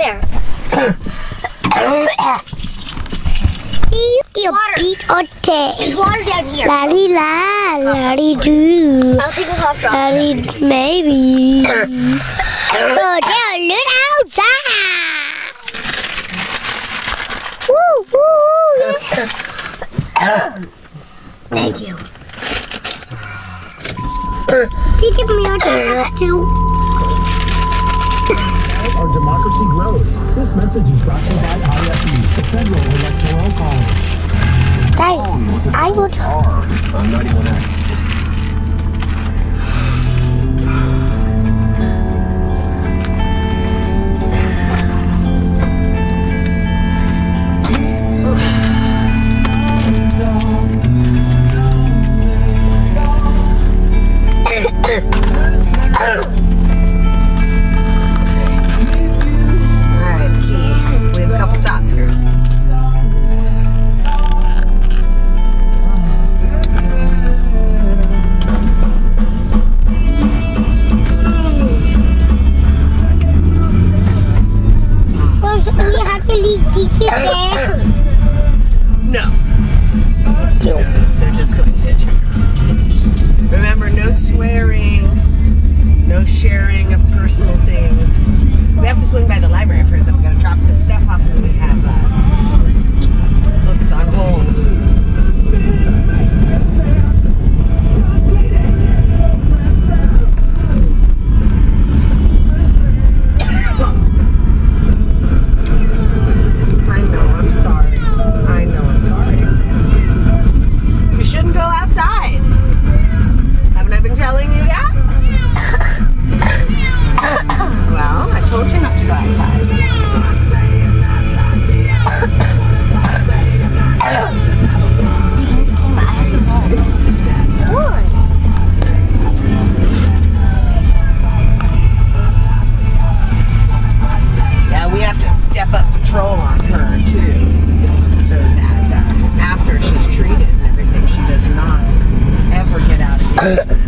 There. You beat or take. There's water down here. La-dee la, la-dee do. I'll take a cough drop. La-dee maybe. Oh, yeah, look outside. Woo, woo. Thank you. Please give me your dinner too. Our democracy grows. This message is brought to you by IFE, the Federal Electoral College. Guys, I would. On 91X. Alright, Key. We have a couple stops here. We have to leave Kiki there. No. They're just going to check. Remember, no swearing, no sharing of personal things. We have to swing by the library first. I'm going to drop this stuff off and we have books on hold. I know, I'm sorry. I know, I'm sorry. You shouldn't go outside. Haven't I been telling you that? Well, I told you not to go outside. Yeah, we have to step up patrol on her too, so that after she's treated and everything, she does not ever get out again.